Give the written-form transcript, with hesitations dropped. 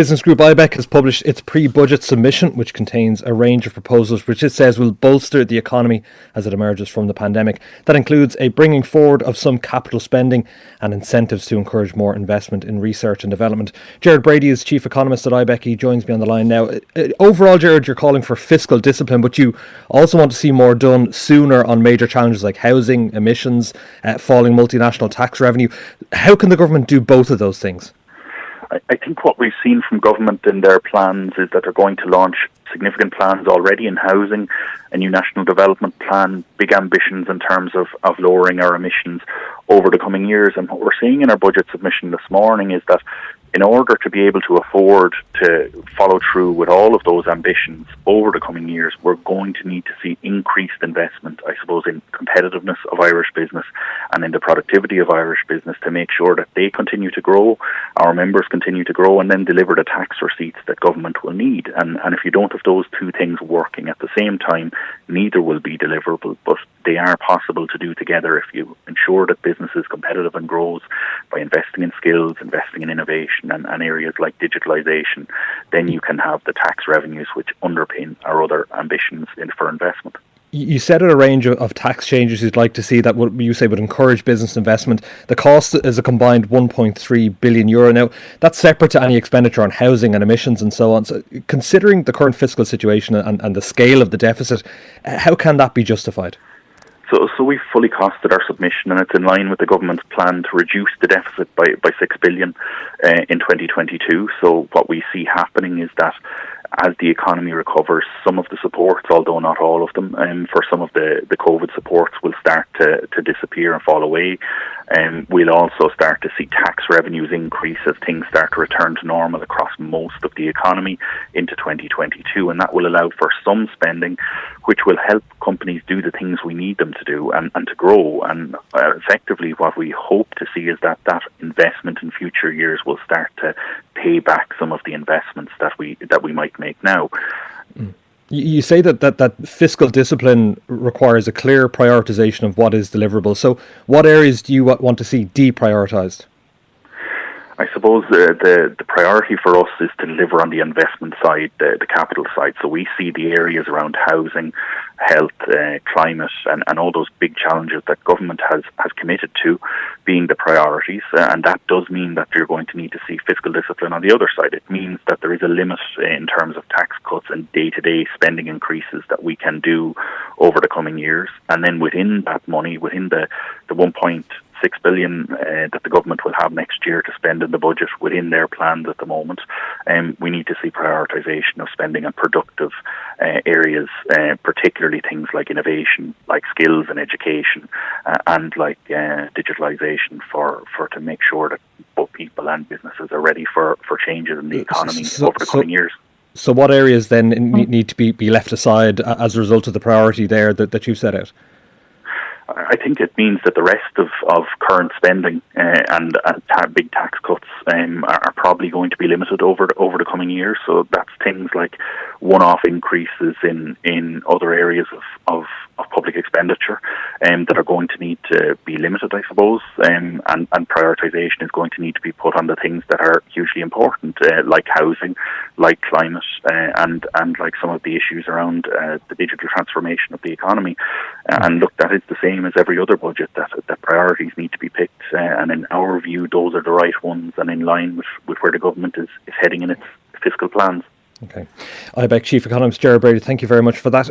Business Group IBEC has published its pre-budget submission, which contains a range of proposals which it says will bolster the economy as it emerges from the pandemic. That includes a bringing forward of some capital spending and incentives to encourage more investment in research and development. Gerard Brady is chief economist at IBEC. He joins me on the line now. Overall, Gerard, you're calling for fiscal discipline, but you also want to see more done sooner on major challenges like housing, emissions, falling multinational tax revenue. How can the government do both of those things? I think what we've seen from government in their plans is that they're going to launch significant plans already in housing, a new national development plan, big ambitions in terms of lowering our emissions over the coming years. And what we're seeing in our budget submission this morning is that in order to be able to afford to follow through with all of those ambitions over the coming years, we're going to need to see increased investment, I suppose, in competitiveness of Irish business and in the productivity of Irish business to make sure that they continue to grow, our members continue to grow, and then deliver the tax receipts that government will need. And if you don't have those two things working at the same time, neither will be deliverable, but they are possible to do together if you ensure that business is competitive and grows by investing in skills, investing in innovation, and areas like digitalisation. Then you can have the tax revenues which underpin our other ambitions for investment. You said a range of tax changes you'd like to see that would encourage business investment. The cost is a combined €1.3 billion. Now, that's separate to any expenditure on housing and emissions and so on. So, considering the current fiscal situation and the scale of the deficit, how can that be justified? So we've fully costed our submission, and it's in line with the government's plan to reduce the deficit by $6 billion in 2022. So what we see happening is that as the economy recovers, some of the supports, although not all of them, for some of the COVID supports will start to disappear and fall away. We'll also start to see tax revenues increase as things start to return to normal across most of the economy into 2022, and that will allow for some spending which will help companies do the things we need them to do and to grow. And effectively what we hope to see is that investment in future years will start to pay back some of the investments that we might make now. You say that fiscal discipline requires a clear prioritisation of what is deliverable. So what areas do you want to see deprioritised? I suppose the priority for us is to deliver on the investment side, the capital side. So we see the areas around housing, health, climate, and all those big challenges that government has committed to being the priorities. And that does mean that you're going to need to see fiscal discipline on the other side. It means that there is a limit in terms of tax cuts and day-to-day spending increases that we can do over the coming years. And then within that money, within the $1.6 billion that the government will have next year to spend in the budget within their plans at the moment, we need to see prioritisation of spending on productive areas, particularly things like innovation, like skills and education, and like digitalisation for to make sure that both people and businesses are ready for changes in the economy over the coming years. So what areas then need to be left aside as a result of the priority there that you've set out? I think it means that the rest of current spending and big tax cuts are probably going to be limited over the coming years. So that's things like one-off increases in other areas of public expenditure that are going to need to be limited, I suppose, and prioritisation is going to need to be put on the things that are hugely important, like housing, like climate, and like some of the issues around the digital transformation of the economy. And look, that is the same as every other budget, that priorities need to be picked, and in our view, those are the right ones and in line with where the government is heading in its fiscal plans. Okay. IBEC Chief Economist Gerard Brady, thank you very much for that.